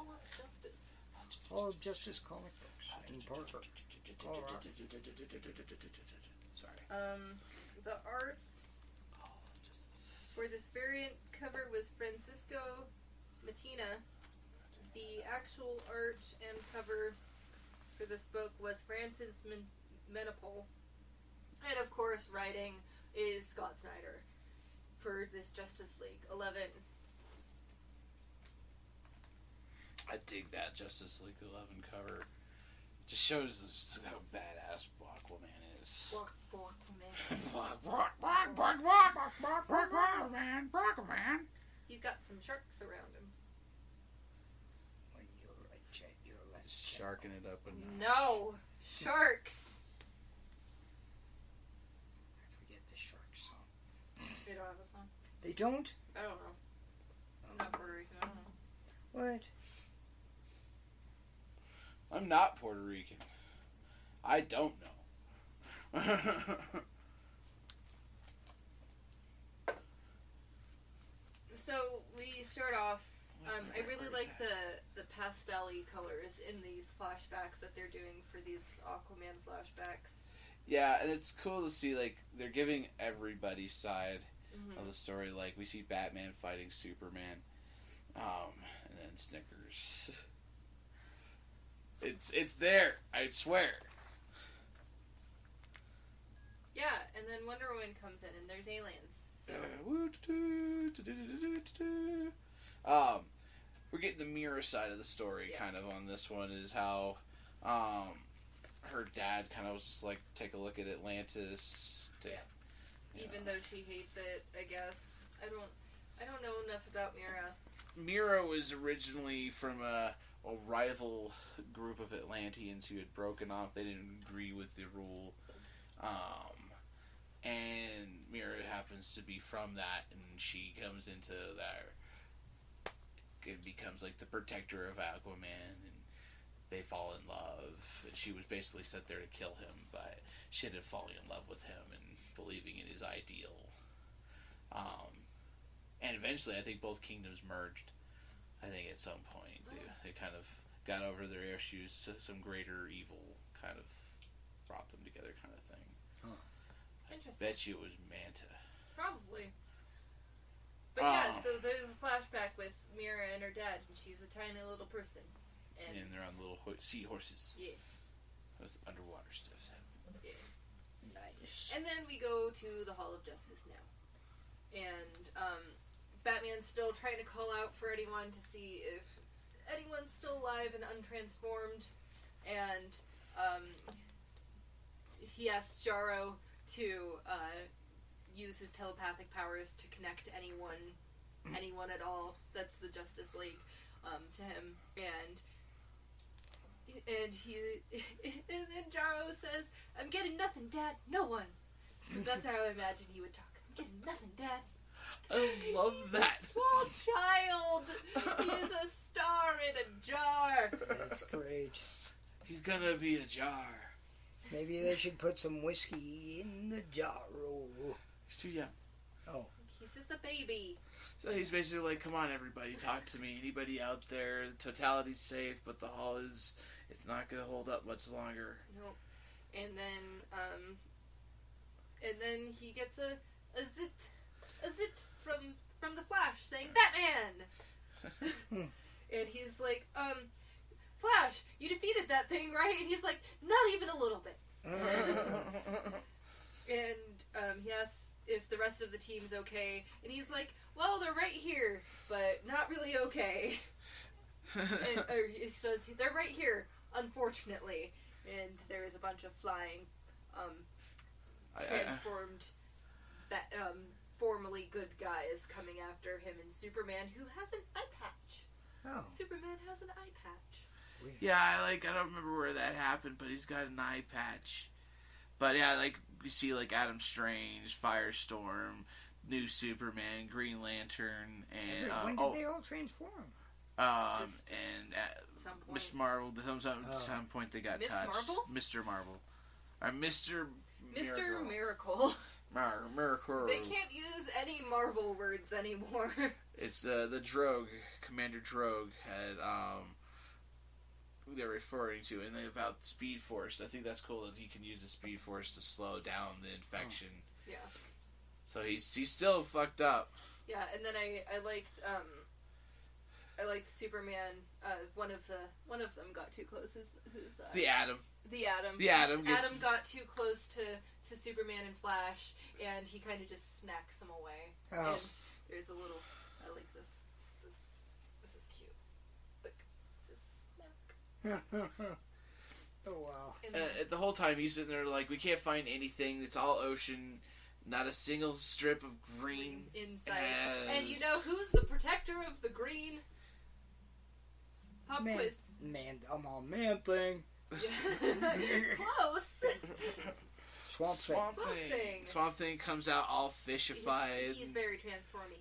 Hall of Justice. Hall of Justice comic books in Parker, Colorado. Sorry. The art for this variant cover was Francisco Mattina. The actual art and cover for this book was Francis Menopole. And of course, writing is Scott Snyder for this Justice League 11. I dig that Justice League 11 cover. Just shows how badass Aquaman is. Aquaman. He's got some sharks around him. When you're a jet, you're a Sharking it up and no sharks. I forget the shark song. They don't have a song. They don't? I don't know. I'm not Puerto Rican. I don't know. What? I'm not Puerto Rican. I don't know. So we start off. I really like the pastel-y colors in these flashbacks that they're doing for these Aquaman flashbacks. Yeah, and it's cool to see, like, they're giving everybody's side of the story. Like, we see Batman fighting Superman, and then Snickers. It's there, I swear. Yeah, and then Wonder Woman comes in, and there's aliens. So we're getting the Mira side of the story kind of on this one, is how her dad kind of was just like, take a look at Atlantis. Even though she hates it, I guess. I don't know enough about Mira. Mira was originally from a rival group of Atlanteans who had broken off. They didn't agree with the rule. And Mira happens to be from that, and she comes into that. It becomes like the protector of Aquaman, and they fall in love. And she was basically sent there to kill him, but she ended up falling in love with him and believing in his ideal. And eventually, I think both kingdoms merged. I think at some point they kind of got over their issues. Some greater evil kind of brought them together, kind of thing. Huh. Interesting. I bet you it was Manta. Probably. But yeah, so there's a flashback with Mira and her dad, and she's a tiny little person. And they're on little seahorses. Yeah. With underwater stuff. Yeah. Nice. And then we go to the Hall of Justice now. And Batman's still trying to call out for anyone to see if anyone's still alive and untransformed. And he asks Jarro to use his telepathic powers to connect anyone at all that's the Justice League to him. And then Jarro says, "I'm getting nothing, Dad. No one." Because that's how I imagine he would talk. "I'm getting nothing, Dad." I love that. He's a small child. He's a star in a jar. That's great. He's gonna be a jar. Maybe they should put some whiskey in the jar. He's too young. Oh. He's just a baby. So he's basically like, come on, everybody, talk to me. Anybody out there? Totality's safe, but the hall it's not going to hold up much longer. Nope. And then he gets a zit from the Flash saying, "Batman!" And he's like, "Flash, you defeated that thing, right?" And he's like, "Not even a little bit." And he asks if the rest of the team's okay, and he's like, "Well, they're right here, but not really okay." Or he says, "They're right here, unfortunately." And there is a bunch of flying, transformed, formerly good guys coming after him, and Superman, who has an eye patch. Oh. Superman has an eye patch. Weird. Yeah, I don't remember where that happened, but he's got an eye patch. But yeah, like, you see, like, Adam Strange, Firestorm, New Superman, Green Lantern, and... when did they all transform? And some point. Miss Marvel, at some point they got Miss touched. Marvel? Mr. Marvel. Or Mr. Miracle. Miracle. They can't use any Marvel words anymore. It's the Drogue, Commander Drogue had who they're referring to, and they about Speed Force. I think that's cool that he can use the Speed Force to slow down the infection. Yeah. So he's still fucked up. Yeah, and then I liked Superman. One of them got too close. Who's that? The Atom. The Atom. The Atom. Atom got too close to Superman and Flash, and he kind of just smacks him away. Oh. And there's a little. I like this. This is cute. Look, it's a smack. Oh wow! The whole time he's sitting there like, we can't find anything. It's all ocean. Not a single strip of green inside. And you know who's the protector of the green? Pop quiz. Man, I'm all man thing. Yeah. Close. Swamp Thing. Swamp Thing comes out all fishified. He's very transformy.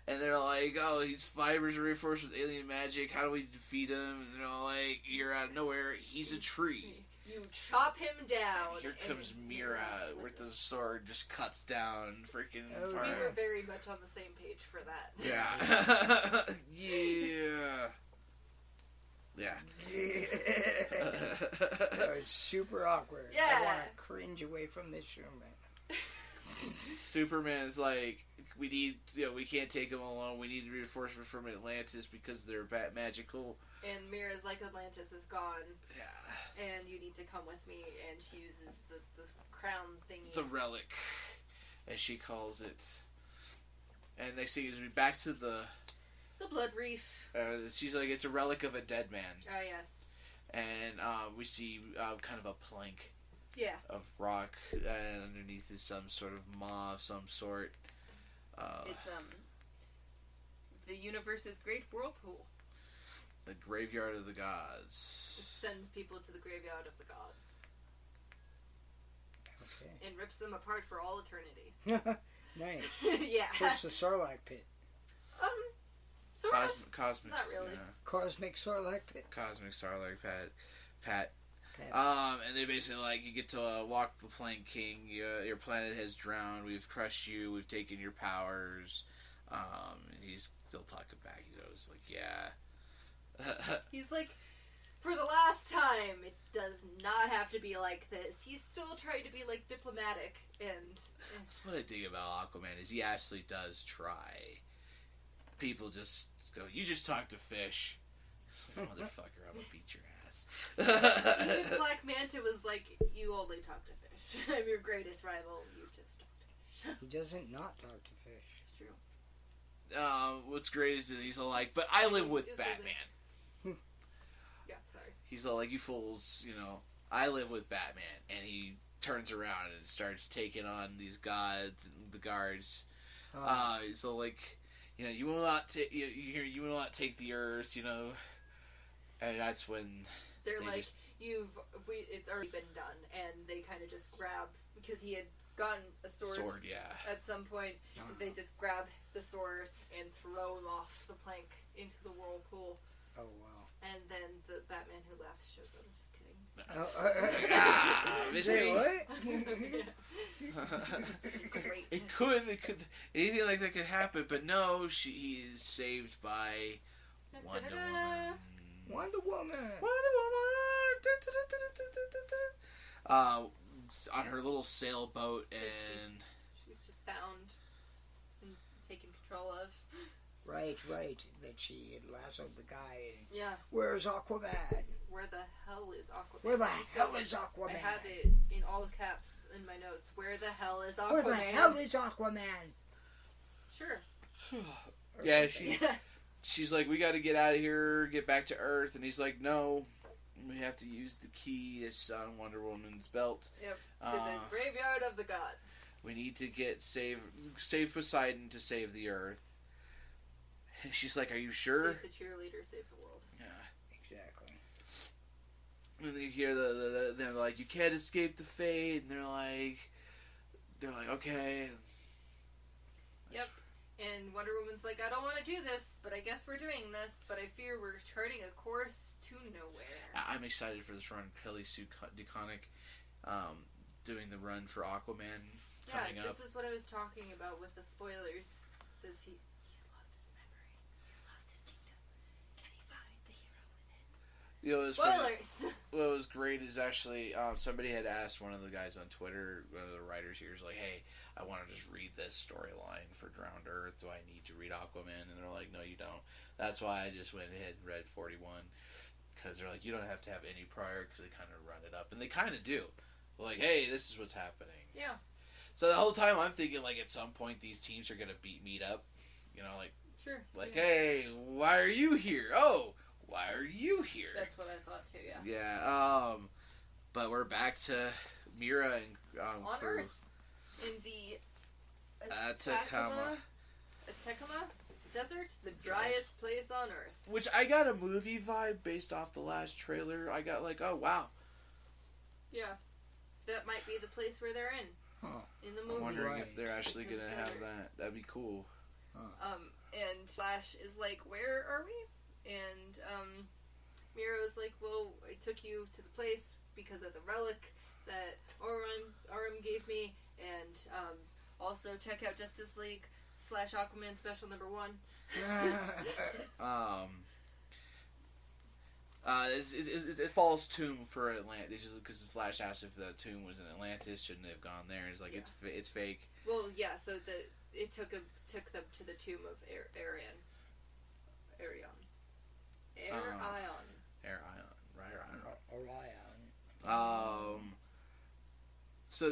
And they're like, oh, his fibers are reinforced with alien magic. How do we defeat him? And they're all like, you're out of nowhere. He's a tree. You chop him down. And here comes Mira with the sword, just cuts down freaking fire. We were very much on the same page for that. Yeah. Yeah. Yeah. That was super awkward. Yeah. I want to cringe away from this room, man. Superman's like, we can't take them alone. We need reinforcements from Atlantis because they're magical. And Mira's like, Atlantis is gone. Yeah. And you need to come with me. And she uses the crown thingy. The relic, as she calls it. And they see is back to the blood reef. She's like, it's a relic of a dead man. Oh, yes. And we see kind of a plank. Yeah. Of rock, and underneath is some sort of maw of some sort. It's the universe's great whirlpool. The graveyard of the gods. It sends people to the graveyard of the gods. Okay. And rips them apart for all eternity. Nice. Yeah. What's the Sarlacc pit? Sort of. Cosmic. Not really. Yeah. Cosmic Sarlacc pit. Cosmic Sarlacc Pat. And they basically like, you get to walk the plank, King. Your planet has drowned. We've crushed you. We've taken your powers. And he's still talking back. He's always like, yeah. He's like, for the last time, it does not have to be like this. He's still trying to be like diplomatic and that's what I dig about Aquaman is he actually does try. People just go, you just talk to fish. It's like, motherfucker, I'm gonna beat your ass. Even Black Manta was like, you only talk to fish. I'm your greatest rival. You just talk to fish. He doesn't not talk to fish. It's true. What's great is that he's all like, but I live with Batman. Yeah, sorry. He's all like, you fools, I live with Batman. And he turns around and starts taking on these gods and the guards. He's all like, you will not you will not take the earth, And that's when they're like, it's already been done, and they kind of just grab, because he had gotten a sword. Yeah. At some point, they just grab the sword and throw him off the plank into the whirlpool. Oh wow! And then the Batman who laughs shows up. Just kidding. Say what? Great. It could anything like that could happen, but no, he's saved by Wonder Woman. Wonder Woman. On her little sailboat, and she's just found and taken control of. Right. That she had lassoed the guy. And yeah. Where's Aquaman? Where the hell is Aquaman? Where the hell is Aquaman? I have it in all caps in my notes. Where the hell is Aquaman? Where the hell is Aquaman? Sure. Yeah, she's like, we got to get out of here, get back to Earth, and he's like, no, we have to use the key that's on Wonder Woman's belt. Yep. To the graveyard of the gods. We need to save Poseidon to save the Earth. And she's like, are you sure? Save the cheerleader, save the world. Yeah. Exactly. And then you hear they're like, you can't escape the fate, and they're like, okay. Yep. And Wonder Woman's like, I don't want to do this, but I guess we're doing this, but I fear we're charting a course to nowhere. I'm excited for this run. Kelly Sue DeConnick doing the run for Aquaman coming up. This is what I was talking about with the spoilers. Says he's You know, it was funny. Spoilers! What was great is actually somebody had asked one of the guys on Twitter, one of the writers here, is like, "Hey, I want to just read this storyline for Drowned Earth. Do I need to read Aquaman?" And they're like, "No, you don't." That's why I just went ahead and read 41, because they're like, "You don't have to have any prior," because they kind of run it up, and they kind of do. Like, "Hey, this is what's happening." Yeah. So the whole time I'm thinking, like, at some point these teams are gonna meet up, you know, like, Sure. like, yeah. "Hey, why are you here? Oh, why are you here?" That's what I thought too, yeah. Yeah, but we're back to Mira and On crew. Earth. In the Atacama Desert, the driest place on Earth. Which I got a movie vibe based off the last trailer. I got like, oh wow. Yeah. That might be the place where they're in. Huh. In the movie. I'm wondering Right. if they're actually Because gonna have they're- that. That'd be cool. And Flash is like, where are we? And, Miro's like, well, I took you to the place because of the relic that Arum gave me, and, also check out Justice League / Aquaman Special number 1. It follows Tomb for Atlantis because Flash asked if the tomb was in Atlantis, shouldn't they have gone there? It's like it's fake. Well, yeah, so it took them to the tomb of Arion. Orion. So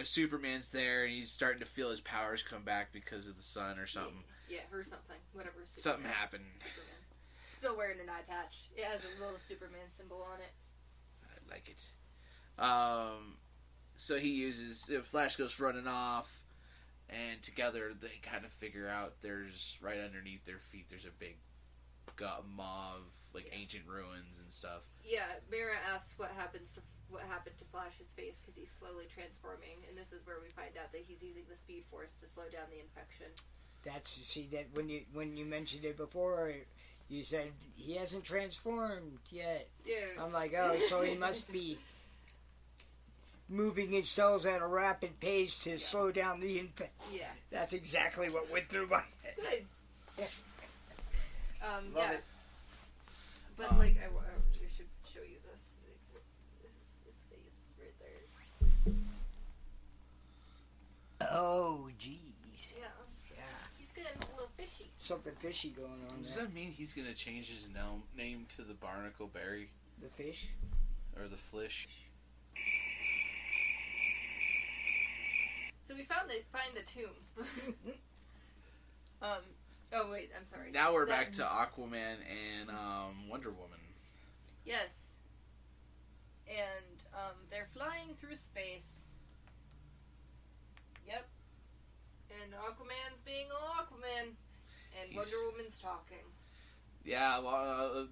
Superman's there, and he's starting to feel his powers come back because of the sun or something. Yeah, or something. Whatever. Something happened. Superman. Still wearing an eye patch. It has a little Superman symbol on it. I like it. So he uses... Flash goes running off, and together they kind of figure out there's... Right underneath their feet, there's a big mauve, like, ancient ruins and stuff. Yeah, Mira asks what happened to Flash's face because he's slowly transforming, and this is where we find out that he's using the Speed Force to slow down the infection. That when you mentioned it before, you said he hasn't transformed yet. Yeah. I'm like, oh, so he must be moving his cells at a rapid pace to slow down the infection. Yeah. That's exactly what went through my head. Good. Yeah. Love Yeah. it. But I should show you this. His face right there. Oh, jeez. Yeah. Yeah. He's getting a little fishy. Something fishy going on Does there. that mean he's going to change his name to the Barnacle Berry? The fish? Or the Flish? So we find the tomb. Oh wait, I'm sorry. Now we're back to Aquaman and Wonder Woman. Yes. And they're flying through space. Yep. And Aquaman's being Aquaman, and Wonder Woman's talking. Yeah, well,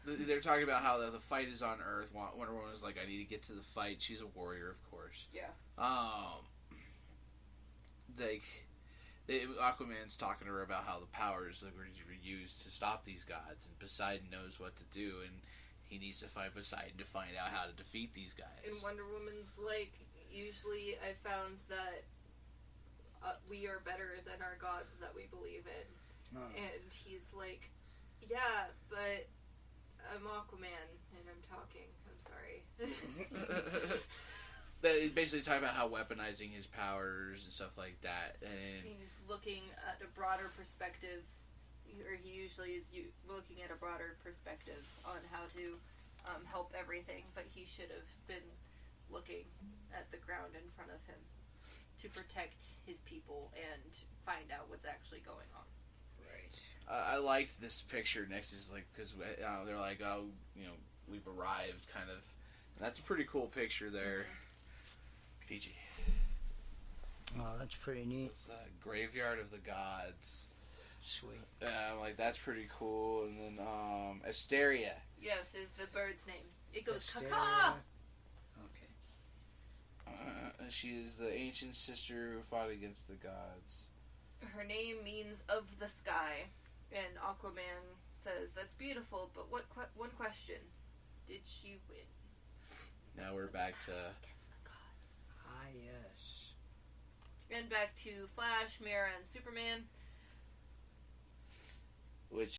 they're talking about how the fight is on Earth. Wonder Woman is like, I need to get to the fight. She's a warrior, of course. Yeah. Aquaman's talking to her about how the powers that were used to stop these gods, and Poseidon knows what to do, and he needs to find Poseidon to find out how to defeat these guys. And Wonder Woman's like, usually I found that we are better than our gods that we believe in. Oh. And he's like, yeah, but I'm Aquaman, and I'm talking. I'm sorry. They basically talk about how weaponizing his powers and stuff like that, and He's looking at a broader perspective, or he usually is looking at a broader perspective on how to help everything, but he should have been looking at the ground in front of him to protect his people and find out what's actually going on. Right. I liked this picture next is like, because they're like, oh, we've arrived, kind of. That's a pretty cool picture there. PG. Oh, that's pretty neat. It's Graveyard of the Gods. Sweet. Like, that's pretty cool. And then Asteria. Yes, is the bird's name. It goes Asteria. caca. Okay. She is the ancient sister who fought against the gods. Her name means of the sky, and Aquaman says that's beautiful. But one question: did she win? Now we're back to Against the gods. Ah, yes. And back to Flash, Mira, and Superman. which